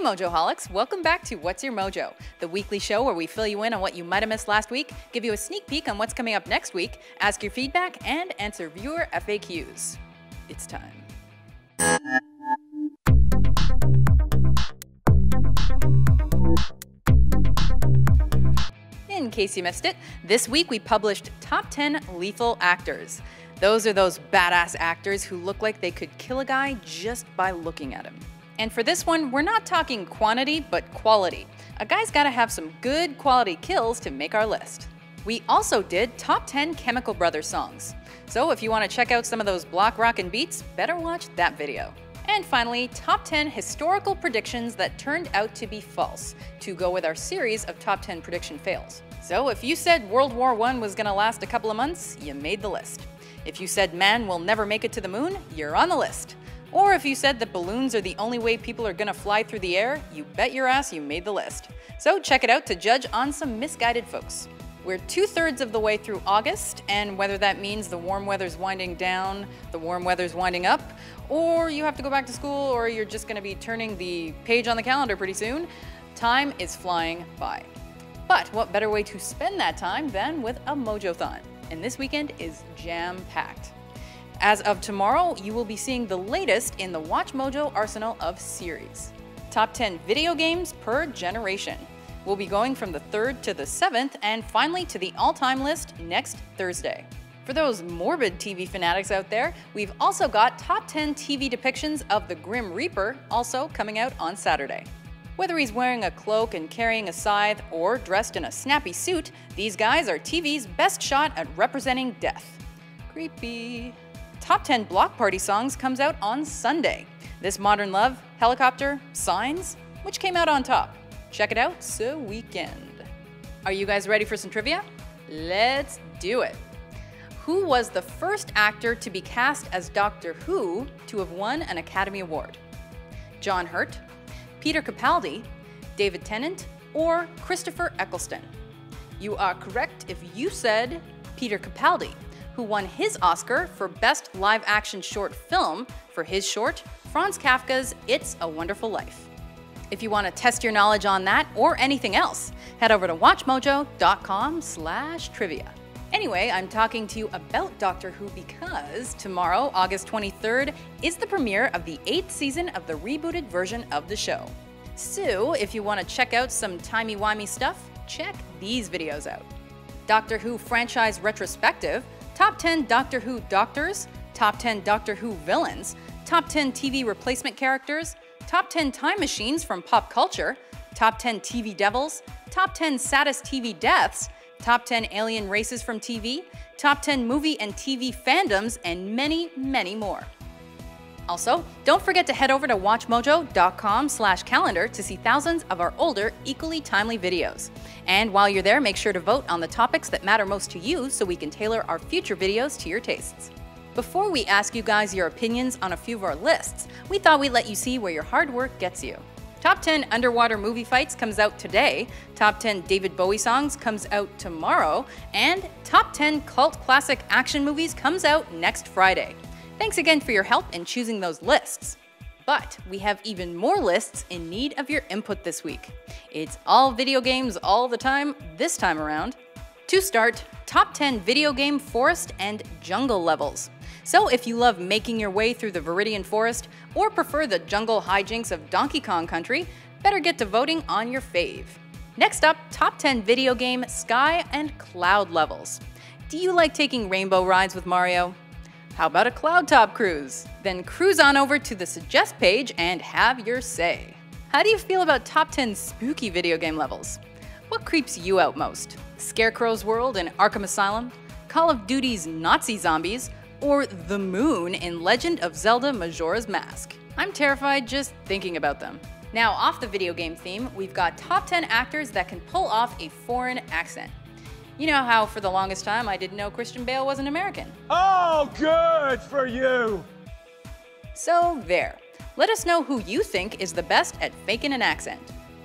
Hey Mojoholics, welcome back to What's Your Mojo, the weekly show where we fill you in on what you might have missed last week, give you a sneak peek on what's coming up next week, ask your feedback, and answer viewer FAQs. It's time. In case you missed it, this week we published Top 10 Lethal Actors. Those are those badass actors who look like they could kill a guy just by looking at him. And for this one, we're not talking quantity, but quality. A guy's gotta have some good quality kills to make our list. We also did Top 10 Chemical Brothers songs. So if you wanna check out some of those block rockin' beats, better watch that video. And finally, Top 10 Historical Predictions that turned out to be false, to go with our series of Top 10 Prediction Fails. So if you said World War I was gonna last a couple of months, you made the list. If you said man will never make it to the moon, you're on the list. Or if you said that balloons are the only way people are gonna fly through the air, you bet your ass you made the list. So check it out to judge on some misguided folks. We're 2/3 of the way through August, and whether that means the warm weather's winding down, the warm weather's winding up, or you have to go back to school, or you're just gonna be turning the page on the calendar pretty soon, time is flying by. But what better way to spend that time than with a Mojo-thon? And this weekend is jam-packed. As of tomorrow, you will be seeing the latest in the WatchMojo arsenal of series. Top 10 video games per generation. We'll be going from the 3rd to the 7th, and finally to the all-time list next Thursday. For those morbid TV fanatics out there, we've also got Top 10 TV depictions of the Grim Reaper also coming out on Saturday. Whether he's wearing a cloak and carrying a scythe, or dressed in a snappy suit, these guys are TV's best shot at representing death. Creepy. Top 10 Block Party songs comes out on Sunday. This Modern Love, Helicopter, Signs, which came out on top. Check it out so weekend. Are you guys ready for some trivia? Let's do it. Who was the first actor to be cast as Doctor Who to have won an Academy Award? John Hurt, Peter Capaldi, David Tennant, or Christopher Eccleston? You are correct if you said Peter Capaldi, who won his Oscar for Best Live Action Short Film for his short, Franz Kafka's It's a Wonderful Life. If you want to test your knowledge on that or anything else, head over to WatchMojo.com/trivia. Anyway, I'm talking to you about Doctor Who because tomorrow, August 23rd, is the premiere of the 8th season of the rebooted version of the show. So if you want to check out some timey-wimey stuff, check these videos out. Doctor Who franchise retrospective, Top 10 Doctor Who Doctors, Top 10 Doctor Who Villains, Top 10 TV Replacement Characters, Top 10 Time Machines from Pop Culture, Top 10 TV Devils, Top 10 Saddest TV Deaths, Top 10 Alien Races from TV, Top 10 Movie and TV Fandoms, and many, many more. Also, don't forget to head over to WatchMojo.com/calendar to see thousands of our older, equally timely videos. And while you're there, make sure to vote on the topics that matter most to you so we can tailor our future videos to your tastes. Before we ask you guys your opinions on a few of our lists, we thought we'd let you see where your hard work gets you. Top 10 Underwater Movie Fights comes out today, Top 10 David Bowie Songs comes out tomorrow, and Top 10 Cult Classic Action Movies comes out next Friday. Thanks again for your help in choosing those lists. But we have even more lists in need of your input this week. It's all video games all the time, this time around. To start, Top 10 Video Game Forest and Jungle Levels. So if you love making your way through the Viridian Forest, or prefer the jungle hijinks of Donkey Kong Country, better get to voting on your fave. Next up, Top 10 Video Game Sky and Cloud Levels. Do you like taking rainbow rides with Mario? How about a cloud top cruise? Then cruise on over to the Suggest page and have your say. How do you feel about Top 10 Spooky Video Game Levels? What creeps you out most? Scarecrow's World in Arkham Asylum? Call of Duty's Nazi Zombies? Or the moon in Legend of Zelda Majora's Mask? I'm terrified just thinking about them. Now, off the video game theme, we've got Top 10 actors that can pull off a foreign accent. You know how for the longest time I didn't know Christian Bale was an American. Oh, good for you! So there. Let us know who you think is the best at faking an accent.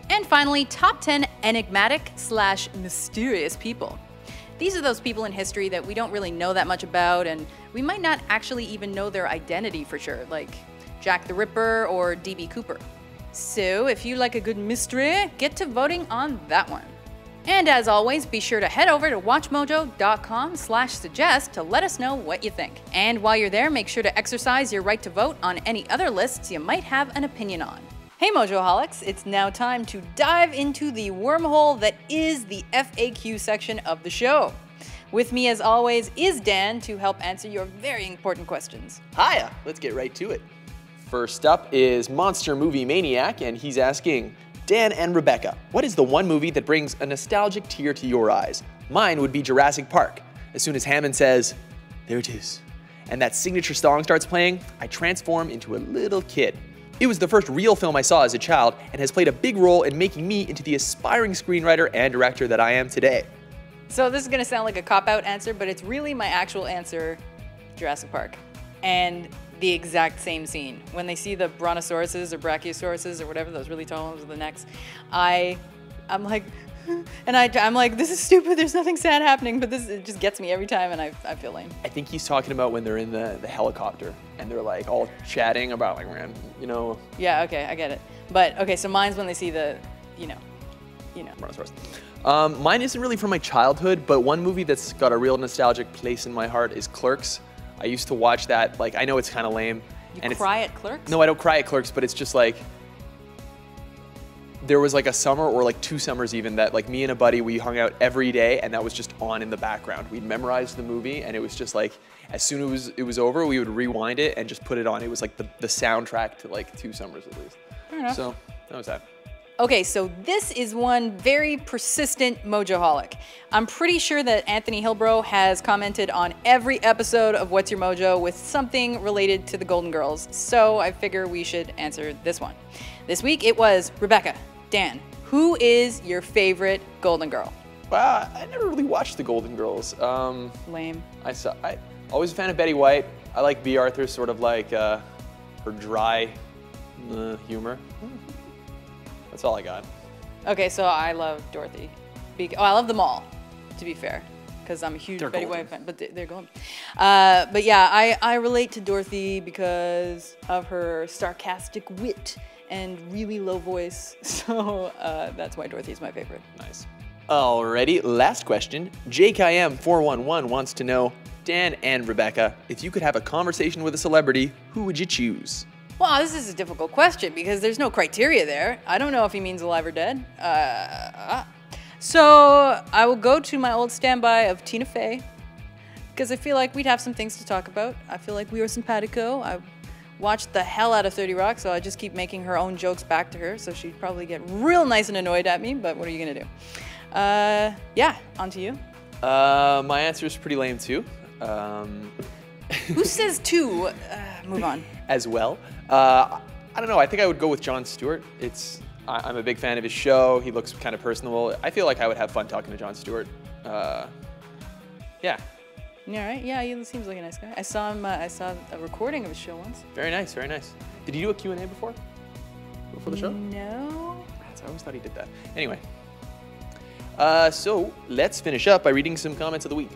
And finally, Top 10 enigmatic/mysterious people. These are those people in history that we don't really know that much about, and we might not actually even know their identity for sure, like Jack the Ripper or D.B. Cooper. So if you like a good mystery, get to voting on that one. And as always, be sure to head over to WatchMojo.com/suggest to let us know what you think. And while you're there, make sure to exercise your right to vote on any other lists you might have an opinion on. Hey Mojoholics, it's now time to dive into the wormhole that is the FAQ section of the show. With me as always is Dan to help answer your very important questions. Hiya, let's get right to it. First up is Monster Movie Maniac, and he's asking, Dan and Rebecca, what is the one movie that brings a nostalgic tear to your eyes? Mine would be Jurassic Park. As soon as Hammond says, there it is, and that signature song starts playing, I transform into a little kid. It was the first real film I saw as a child and has played a big role in making me into the aspiring screenwriter and director that I am today. So this is gonna sound like a cop-out answer, but it's really my actual answer, Jurassic Park. And the exact same scene. When they see the brontosauruses or brachiosauruses or whatever, those really tall ones with the necks, I'm like, and I'm like, this is stupid, there's nothing sad happening, but it just gets me every time and I feel lame. I think he's talking about when they're in the helicopter and they're like all chatting about like, you know. Yeah, okay, I get it. But okay, so mine's when they see the, you know. Brontosaurus. Mine isn't really from my childhood, but one movie that's got a real nostalgic place in my heart is Clerks. I used to watch that, like, I know it's kind of lame. You cry at Clerks? No, I don't cry at Clerks, but it's just like, there was like a summer or like 2 summers even that like me and a buddy, we hung out every day and that was just on in the background. We'd memorized the movie and it was just like, as soon as it was over, we would rewind it and just put it on. It was like the soundtrack to like 2 summers at least. Fair enough. So that was that. Okay, so this is one very persistent Mojoholic. I'm pretty sure that Anthony Hilbro has commented on every episode of What's Your Mojo with something related to the Golden Girls, so I figure we should answer this one. This week it was, Rebecca, Dan, who is your favorite Golden Girl? Well, I never really watched the Golden Girls. Lame. I always a fan of Betty White. I like B. Arthur, sort of like her dry humor. That's all I got. Okay, so I love Dorothy. I love them all, to be fair, because I'm a huge Betty White fan, but they're golden. But yeah, I relate to Dorothy because of her sarcastic wit and really low voice, so that's why Dorothy is my favorite. Nice. Alrighty, last question. JKM411 wants to know, Dan and Rebecca, if you could have a conversation with a celebrity, who would you choose? Well, this is a difficult question because there's no criteria there. I don't know if he means alive or dead. So I will go to my old standby of Tina Fey because I feel like we'd have some things to talk about. I feel like we were simpatico. I watched the hell out of 30 Rock, so I just keep making her own jokes back to her, so she'd probably get real nice and annoyed at me, but what are you gonna do? Yeah, on to you. My answer is pretty lame too. Who says two? Move on. As well. I don't know, I think I would go with Jon Stewart. I'm a big fan of his show. He looks kind of personable. I feel like I would have fun talking to Jon Stewart. Yeah. Yeah, right? Yeah, he seems like a nice guy. I saw a recording of his show once. Very nice, very nice. Did he do a Q&A before the show? No. I always thought he did that. Anyway. So let's finish up by reading some comments of the week.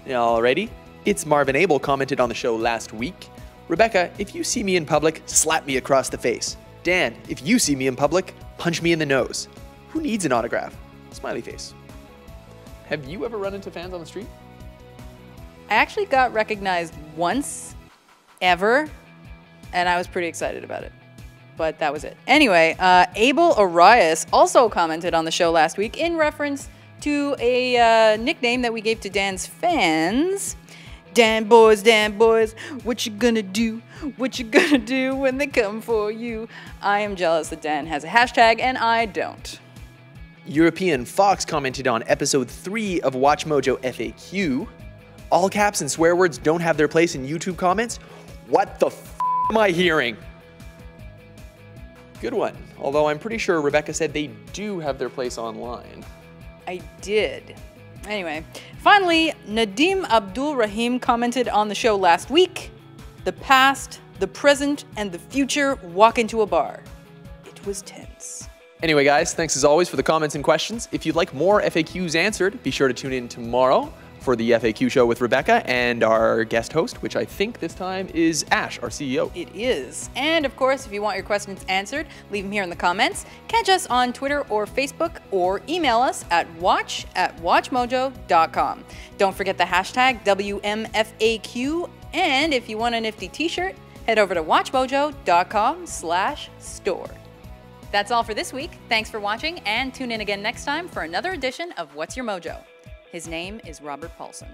Alrighty. ItsMarvinAbel commented on the show last week. Rebecca, if you see me in public, slap me across the face. Dan, if you see me in public, punch me in the nose. Who needs an autograph? Smiley face. Have you ever run into fans on the street? I actually got recognized once, ever, and I was pretty excited about it. But that was it. Anyway, Abel Arias also commented on the show last week in reference to a nickname that we gave to Dan's fans. Dan boys, what you gonna do? What you gonna do when they come for you? I am jealous that Dan has a hashtag and I don't. European Fox commented on episode 3 of WatchMojo FAQ. All caps and swear words don't have their place in YouTube comments? What the f am I hearing? Good one. Although I'm pretty sure Rebecca said they do have their place online. I did. Anyway, finally, Nadim Abdulrahim commented on the show last week. The past, the present, and the future walk into a bar. It was tense. Anyway, guys, thanks as always for the comments and questions. If you'd like more FAQs answered, be sure to tune in tomorrow for the FAQ show with Rebecca and our guest host, which I think this time is Ash, our CEO. It is. And of course, if you want your questions answered, leave them here in the comments. Catch us on Twitter or Facebook, or email us at watch@WatchMojo.com. Don't forget the hashtag WMFAQ. And if you want a nifty t-shirt, head over to WatchMojo.com/store. That's all for this week. Thanks for watching, and tune in again next time for another edition of What's Your Mojo? His name is Robert Paulson.